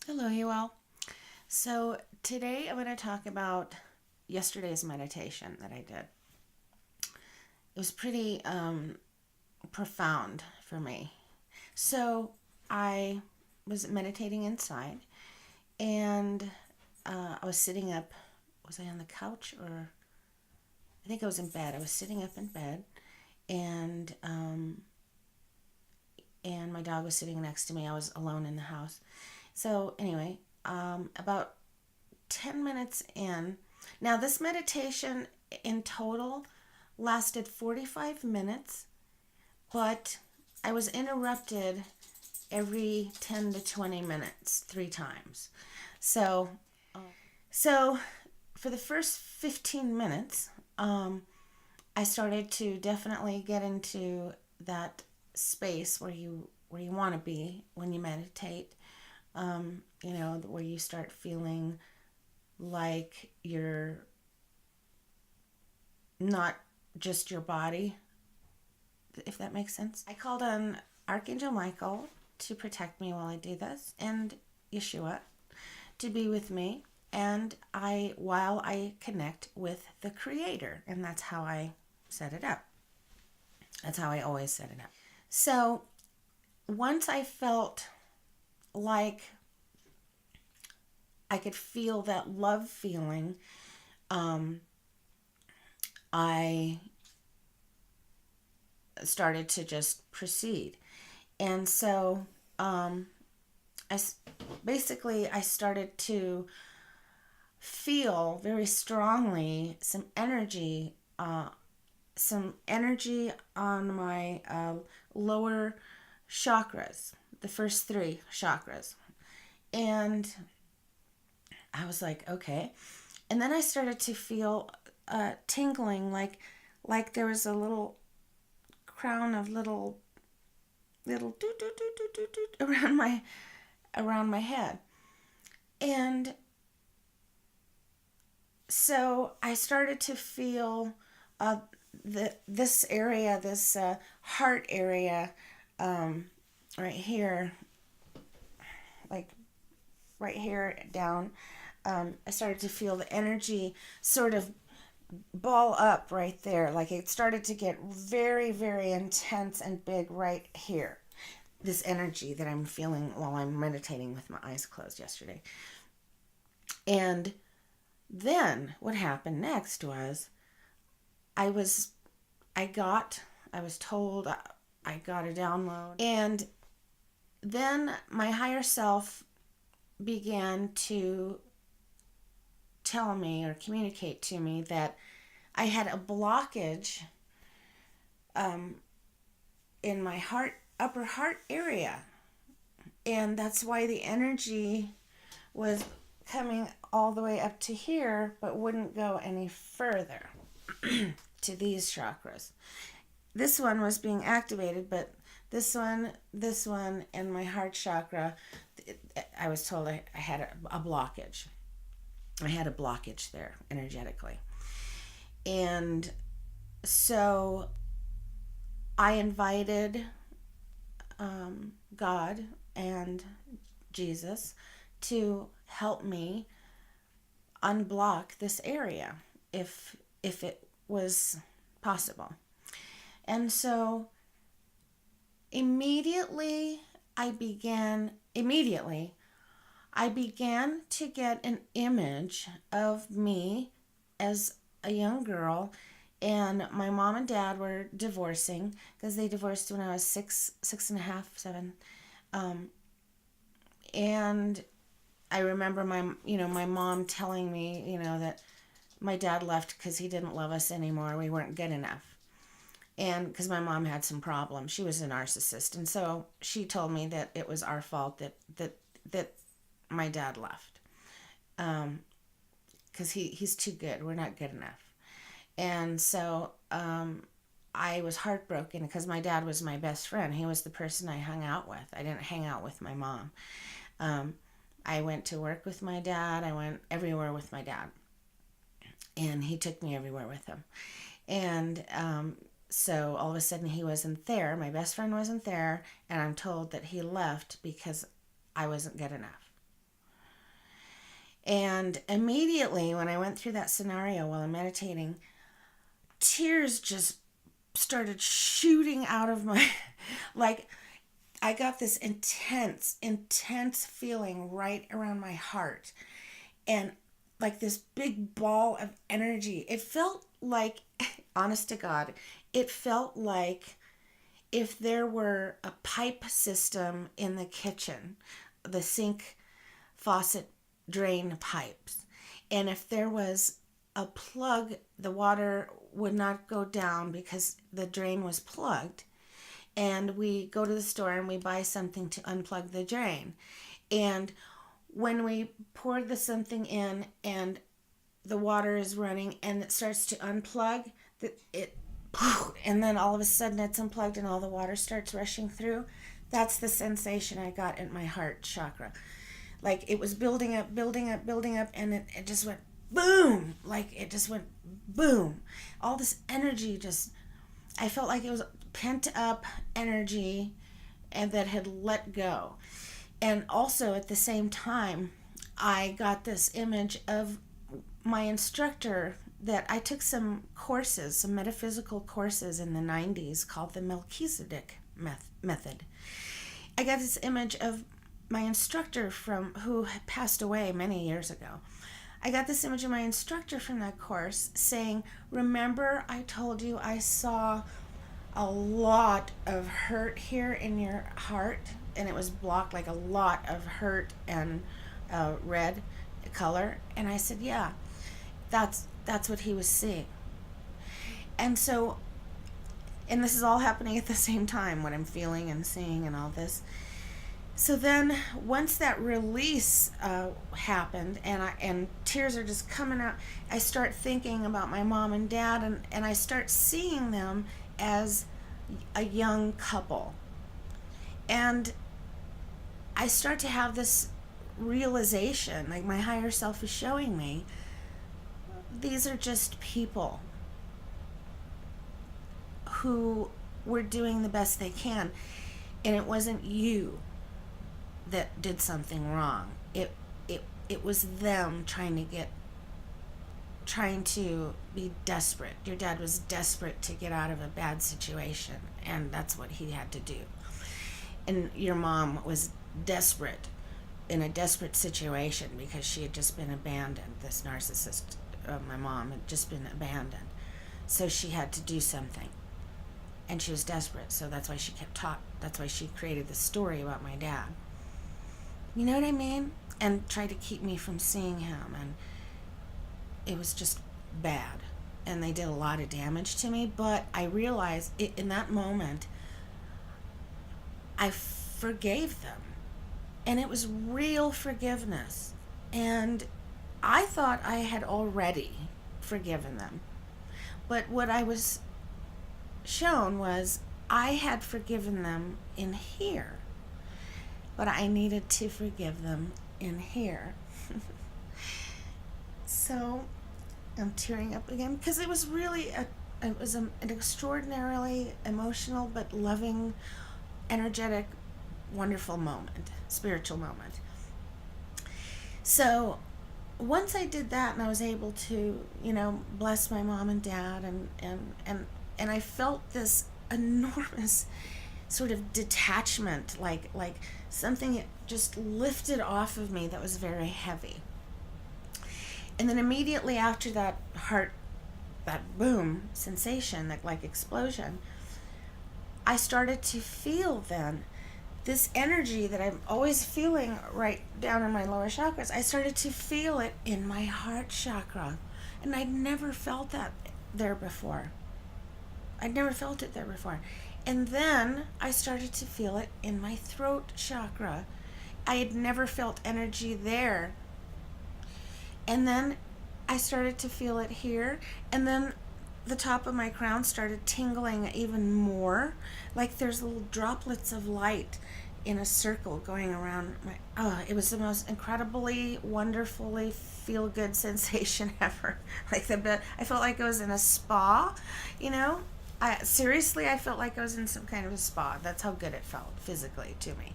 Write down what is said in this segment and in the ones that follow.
Hello, you all. So today I'm going to talk about yesterday's meditation that I did. It was pretty profound for me. So I was meditating inside, and I was sitting up. Was I on the couch, or I think I was in bed? I was sitting up in bed, and and my dog was sitting next to me. I was alone in the house. So anyway, about 10 minutes in. Now, this meditation in total lasted 45 minutes, but I was interrupted every 10 to 20 minutes, three times. So, so for the first 15 minutes, I started to definitely get into that space where you want to be when you meditate. Where you start feeling like you're not just your body, if that makes sense. I called on Archangel Michael to protect me while I do this, and Yeshua to be with me, and while I connect with the Creator, and that's how I set it up. That's how I always set it up. So once I felt like I could feel that love feeling, I started to just proceed. And so I basically I started to feel very strongly some energy on my lower chakras, the first three chakras. And I was like, okay. And then I started to feel tingling, like there was a little crown of little doot doot doot doot doot doot around my head. And so I started to feel this area, this heart area, right here, like right here down. I started to feel the energy sort of ball up right there. Like it started to get very, very intense and big right here. This energy that I'm feeling while I'm meditating with my eyes closed yesterday. And then what happened next was I was I was told I got a download, and then my higher self began to tell me or communicate to me that I had a blockage in my upper heart area, and that's why the energy was coming all the way up to here but wouldn't go any further to these chakras. This one was being activated, but this one, and my heart chakra, I was told I had a blockage. I had a blockage there energetically. And so I invited God and Jesus to help me unblock this area if it was possible. And so immediately I began to get an image of me as a young girl, and my mom and dad were divorcing because they divorced when I was six and a half, 7. And I remember my mom telling me, that my dad left because he didn't love us anymore. We weren't good enough. And because my mom had some problems, she was a narcissist, and so she told me that it was our fault that my dad left, because he's too good. We're not good enough. And so I was heartbroken because my dad was my best friend. He was the person I hung out with. I didn't hang out with my mom. I went to work with my dad. I went everywhere with my dad, and he took me everywhere with him. And so all of a sudden he wasn't there. My best friend wasn't there, and I'm told that he left because I wasn't good enough. And immediately when I went through that scenario while I'm meditating, tears just started shooting out of my, like, I got this intense feeling right around my heart. And like this big ball of energy. It felt like, honest to God, it felt like if there were a pipe system in the kitchen, the sink, faucet, drain pipes, and if there was a plug, the water would not go down because the drain was plugged. And we go to the store and we buy something to unplug the drain. And when we pour the something in and the water is running and it starts to unplug, it and then all of a sudden it's unplugged and all the water starts rushing through. That's the sensation I got in my heart chakra. Like it was building up, and it just went boom. Like it just went boom. All this energy just, I felt like it was pent up energy and that had let go. And also at the same time, I got this image of my instructor that I took some courses, some metaphysical courses in the 90s called the Melchizedek method. I got this image of my instructor from who had passed away many years ago. I got this image of my instructor from that course saying, remember I told you I saw a lot of hurt here in your heart, and it was blocked, like a lot of hurt and red color. And I said, yeah, that's what he was seeing. And so, and this is all happening at the same time, what I'm feeling and seeing and all this. So then once that release happened and tears are just coming out, I start thinking about my mom and dad, and I start seeing them as a young couple. And I start to have this realization, like my higher self is showing me, these are just people who were doing the best they can. And it wasn't you that did something wrong. It was them trying to be desperate. Your dad was desperate to get out of a bad situation, and that's what he had to do. And your mom was desperate, in a desperate situation, because she had just been abandoned. This narcissist, my mom, had just been abandoned. So she had to do something. And she was desperate, so that's why she that's why she created this story about my dad. You know what I mean? And tried to keep me from seeing him, and it was just bad. And they did a lot of damage to me, but I realized in that moment, I forgave them. And it was real forgiveness. And I thought I had already forgiven them. But what I was shown was I had forgiven them in here. But I needed to forgive them in here. So I'm tearing up again because it was really an extraordinarily emotional but loving, energetic, wonderful moment, spiritual moment. So once I did that and I was able to, bless my mom and dad, and I felt this enormous sort of detachment, like something just lifted off of me that was very heavy. And then immediately after that boom sensation, that like explosion, I started to feel then this energy that I'm always feeling right down in my lower chakras. I started to feel it in my heart chakra. And I'd never felt that there before. I'd never felt it there before. And then I started to feel it in my throat chakra. I had never felt energy there. And then I started to feel it here. And then the top of my crown started tingling even more. Like there's little droplets of light in a circle going around it was the most incredibly, wonderfully feel-good sensation ever. I felt like I was in a spa, I felt like I was in some kind of a spa. That's how good it felt physically to me,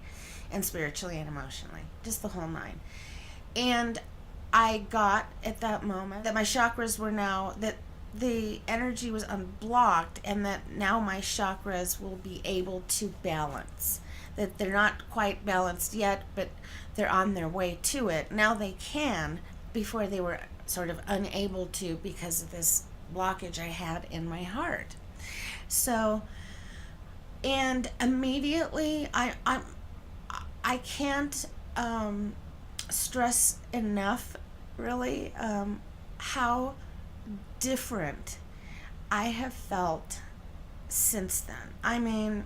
and spiritually and emotionally, just the whole nine. And I got at that moment that my chakras were now, that the energy was unblocked, and that now my chakras will be able to balance. That they're not quite balanced yet, but they're on their way to it. Now they can, before they were sort of unable to because of this blockage I had in my heart. So, and immediately I can't stress enough, really, how different I have felt since then. I mean,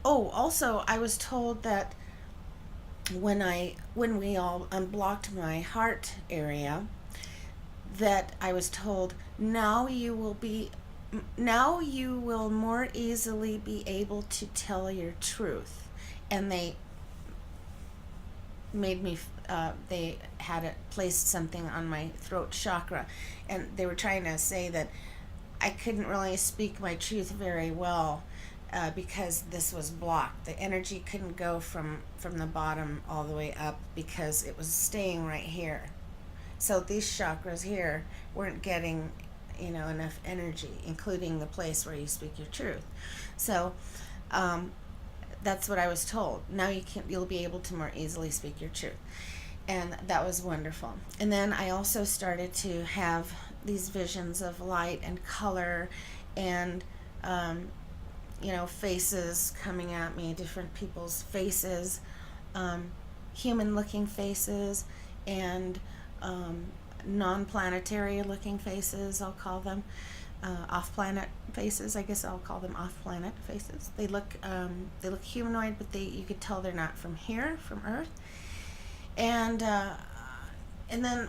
oh, also, I was told that when we all unblocked my heart area, that I was told now you will more easily be able to tell your truth. And they made me they had it placed something on my throat chakra, and they were trying to say that I couldn't really speak my truth very well, because this was blocked. The energy couldn't go from the bottom all the way up because it was staying right here. So these chakras here weren't getting, enough energy, including the place where you speak your truth. So that's what I was told. Now you'll be able to more easily speak your truth. And that was wonderful. And then I also started to have these visions of light and color, and faces coming at me, different people's faces, human looking faces, and non-planetary looking faces, I'll call them. Off-planet faces, I guess I'll call them off-planet faces. They look humanoid, but you could tell they're not from here, from Earth. And then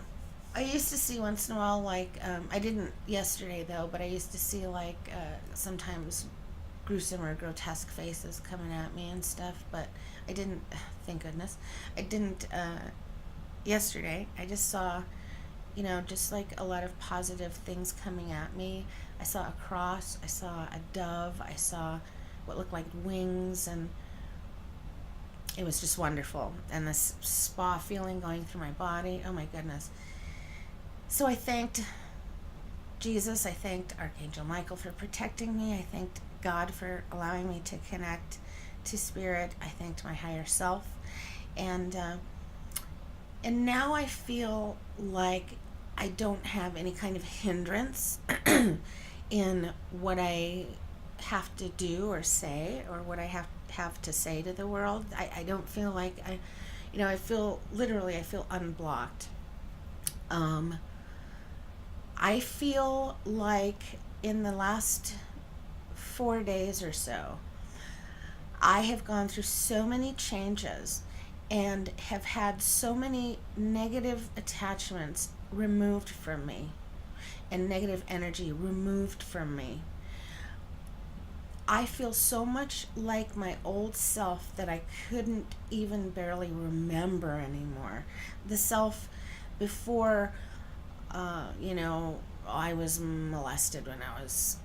I used to see once in a while, like, I didn't yesterday though, but I used to see like sometimes gruesome or grotesque faces coming at me and stuff, but I didn't, thank goodness, I didn't yesterday. I just saw, just like a lot of positive things coming at me. I saw a cross, I saw a dove, I saw what looked like wings, and it was just wonderful. And this spa feeling going through my body, oh my goodness. So I thanked Jesus, I thanked Archangel Michael for protecting me, I thanked God for allowing me to connect to Spirit, I thanked my higher self, and now I feel like I don't have any kind of hindrance in what I have to do or say, or what I have to say to the world. I don't feel like I feel unblocked. I feel like in the last 4 days or so, I have gone through so many changes and have had so many negative attachments removed from me and negative energy removed from me. I feel so much like my old self that I couldn't even barely remember anymore. The self before, I was molested when I was,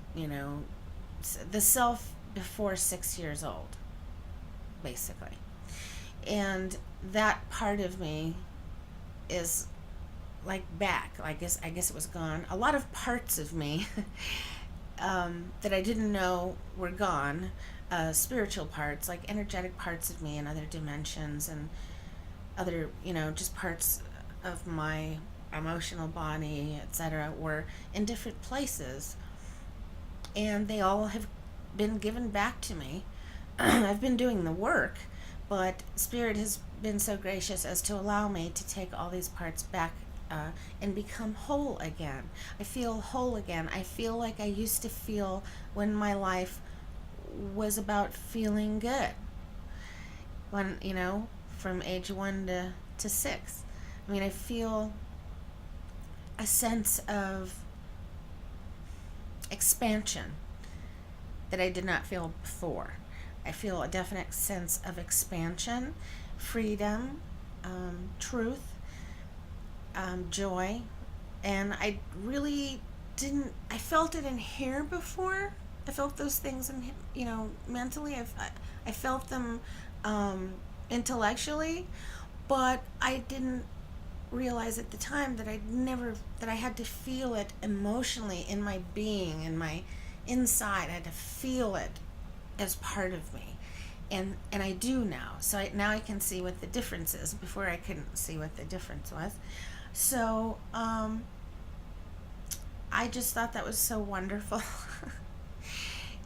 the self before 6 years old, basically. And that part of me is like back. I guess it was gone. A lot of parts of me that I didn't know were gone, spiritual parts, like energetic parts of me in other dimensions, and other, just parts of my emotional body, etc., were in different places, and they all have been given back to me. I've been doing the work, but Spirit has been so gracious as to allow me to take all these parts back and become whole again. I feel whole again. I feel like I used to feel when my life was about feeling good. When, from age 1 to 6. I mean, I feel a sense of expansion that I did not feel before. I feel a definite sense of expansion, freedom, truth, joy, and I really didn't. I felt it in here before. I felt those things in, mentally. I felt them intellectually, But I didn't realize at the time that I had to feel it emotionally in my being, in my inside. I had to feel it as part of me. And I do now. So now I can see what the difference is. Before I couldn't see what the difference was. So I just thought that was so wonderful.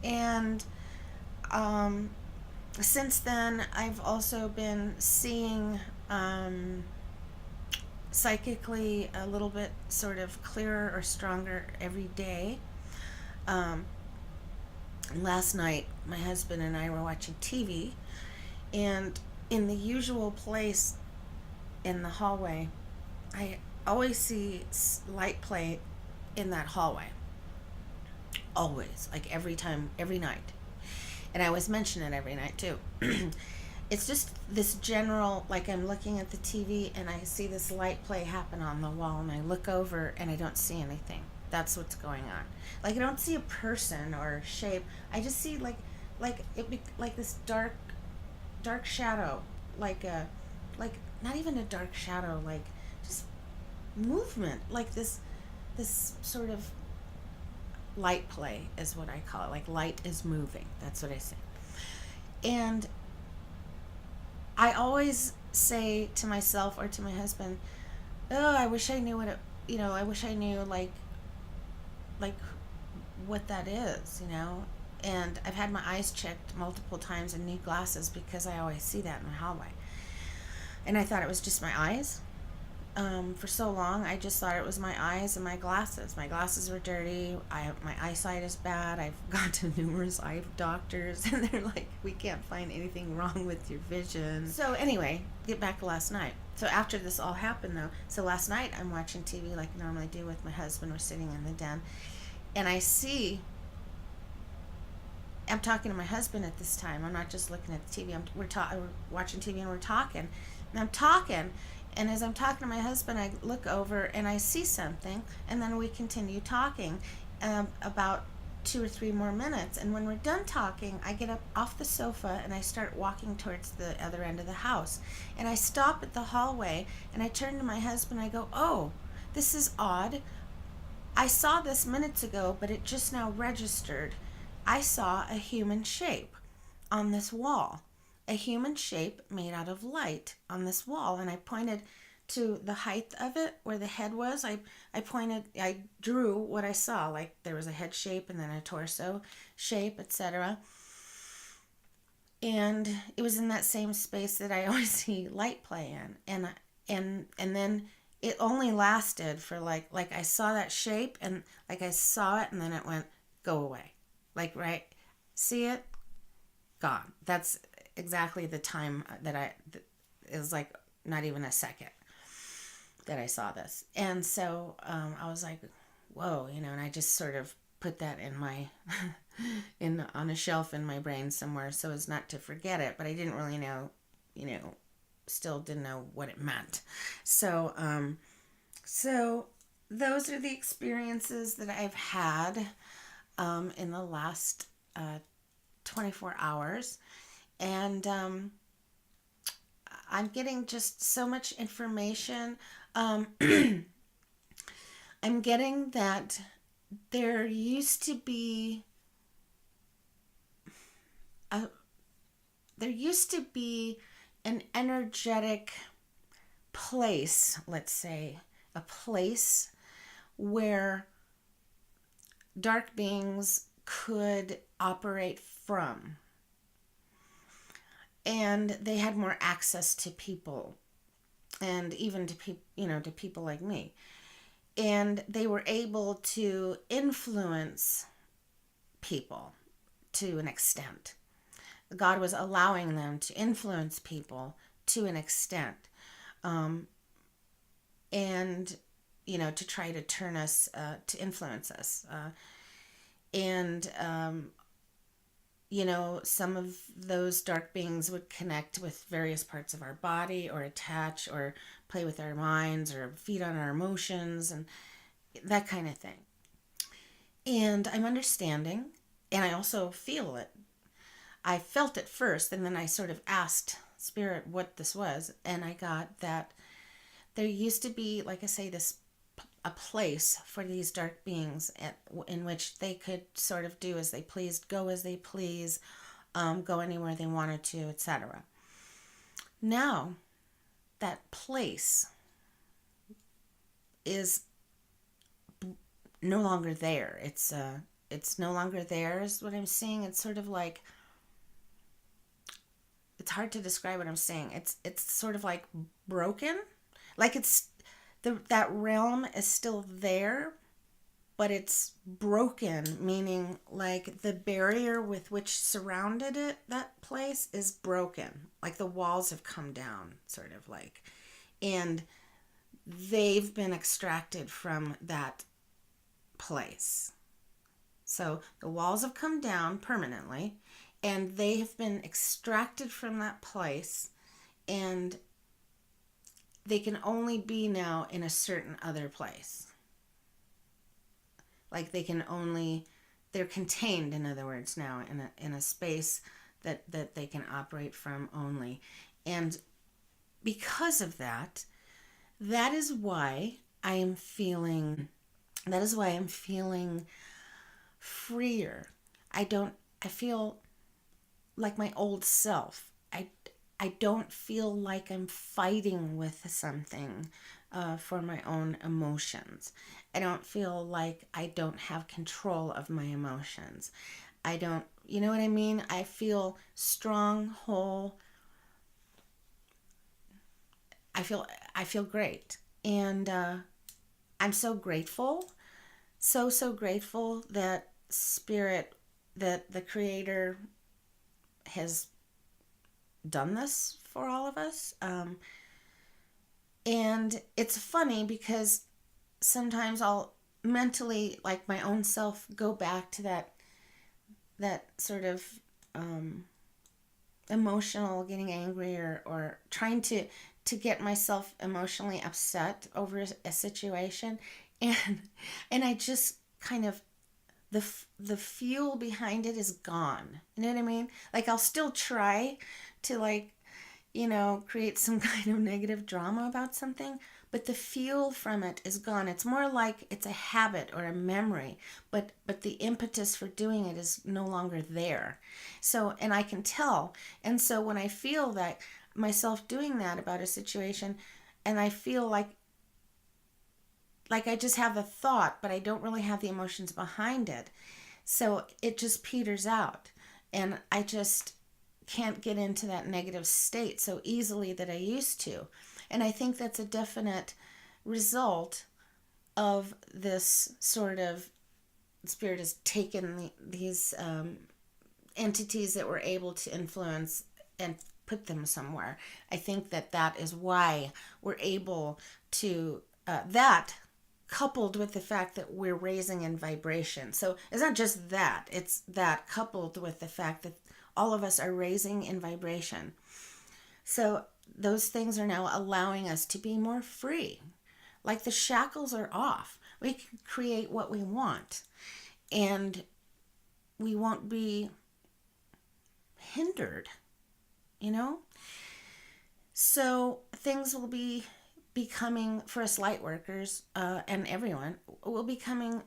And um, since then, I've also been seeing psychically a little bit sort of clearer or stronger every day. Um, Last night, my husband and I were watching TV, and in the usual place in the hallway, I always see light play in that hallway. Always, like every time, every night. And I always mention it every night too. It's just this general, like I'm looking at the TV and I see this light play happen on the wall, and I look over and I don't see anything. That's what's going on. Like I don't see a person or shape. I just see like it be like this dark shadow, like a like not even a dark shadow, like just movement, like this sort of light play is what I call it. Like light is moving. That's what I say. And I always say to myself or to my husband, "Oh, I wish I knew what it, I wish I knew like what that is, you know." And I've had my eyes checked multiple times and need glasses because I always see that in the hallway. And I thought it was just my eyes. For so long, I just thought it was my eyes and my glasses. My glasses were dirty. My eyesight is bad. I've gone to numerous eye doctors, and they're like, "We can't find anything wrong with your vision." So anyway, get back to last night. So after this all happened, though, so last night I'm watching TV like I normally do with my husband. We're sitting in the den, and I'm talking to my husband at this time. I'm not just looking at the TV. We're watching TV and we're talking, and I'm talking. And as I'm talking to my husband, I look over and I see something, and then we continue talking about 2 or 3 more minutes. And when we're done talking, I get up off the sofa and I start walking towards the other end of the house. And I stop at the hallway and I turn to my husband. I go, "Oh, this is odd. I saw this minutes ago, but it just now registered. I saw a human shape on this wall, a human shape made out of light on this wall." And I pointed to the height of it, where the head was. I drew what I saw, like there was a head shape and then a torso shape, etc. And it was in that same space that I always see light play in. And then it only lasted for like I saw that shape, and like I saw it, and then it went, "Go away." Like, right, see it, gone. That's exactly the time it was like not even a second that I saw this. And so I was like, whoa, and I just sort of put that in my on a shelf in my brain somewhere so as not to forget it. But I didn't really know, still didn't know what it meant. So those are the experiences that I've had in the last 24 hours. And I'm getting just so much information. I'm getting that there used to be an energetic place, let's say, a place where dark beings could operate from, and they had more access to people, and even to people like me, and they were able to influence people to an extent. God was allowing them to influence people to an extent, and to try to turn us, to influence us, and some of those dark beings would connect with various parts of our body, or attach, or play with our minds, or feed on our emotions, and that kind of thing. And I'm understanding, and I also feel it. I felt it first, and then I sort of asked Spirit what this was, and I got that there used to be, like I say, this a place for these dark beings in which they could sort of do as they pleased, go as they please, go anywhere they wanted to, etc. Now, that place is no longer there. It's no longer there is what I'm seeing. It's sort of like, it's hard to describe what I'm saying. It's sort of like broken. Like it's that realm is still there, but it's broken, meaning like the barrier with which surrounded it, that place, is broken. Like the walls have come down, sort of like. And they've been extracted from that place. So the walls have come down permanently, and they have been extracted from that place, and they can only be now in a certain other place. Like they're contained, in other words, now in a space that they can operate from only. And because of that, that is why I am feeling freer. I feel like my old self. I don't feel like I'm fighting with something for my own emotions. I don't feel like I don't have control of my emotions. I don't, you know what I mean? I feel strong, whole. I feel great. And I'm so grateful, so grateful that Spirit, that the Creator has done this for all of us. And it's funny because sometimes I'll mentally, like my own self, go back to that sort of emotional, getting angry, or trying to get myself emotionally upset over a situation, and I just kind of, the fuel behind it is gone. You know what I mean? Like I'll still try to, like, create some kind of negative drama about something, but the fuel from it is gone. It's more like it's a habit or a memory, but the impetus for doing it is no longer there. So, and I can tell. And so when I feel that myself doing that about a situation, and I feel like I just have the thought, but I don't really have the emotions behind it. So it just peters out. And I just can't get into that negative state so easily that I used to. And I think that's a definite result of this sort of, Spirit has taken these entities that were able to influence and put them somewhere. I think that is why we're able to, that coupled with the fact that we're raising in vibration. So it's not just that, it's that coupled with the fact that all of us are raising in vibration. So those things are now allowing us to be more free. Like the shackles are off. We can create what we want, and we won't be hindered, So things will be becoming, for us light workers, and everyone, will becoming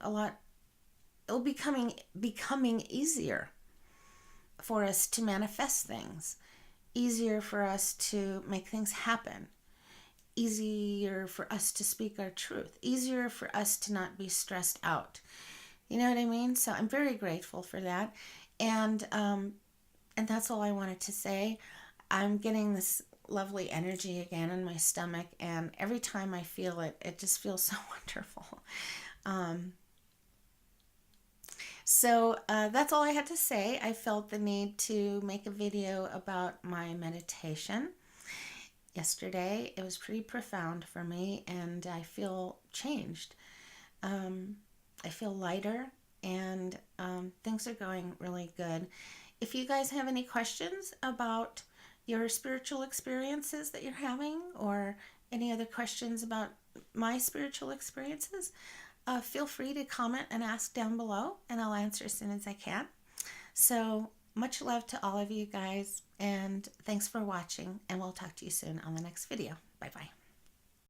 it'll becoming easier for us to manifest things, easier for us to make things happen, easier for us to speak our truth, easier for us to not be stressed out. You know what I mean? So I'm very grateful for that. And that's all I wanted to say. I'm getting this lovely energy again in my stomach, and every time I feel it, it just feels so wonderful. So that's all I had to say. I felt the need to make a video about my meditation yesterday. It was pretty profound for me, and I feel changed. I feel lighter, and things are going really good. If you guys have any questions about your spiritual experiences that you're having, or any other questions about my spiritual experiences, feel free to comment and ask down below, and I'll answer as soon as I can. So Much love to all of you guys, and thanks for watching, and we'll talk to you soon on the next video. Bye bye.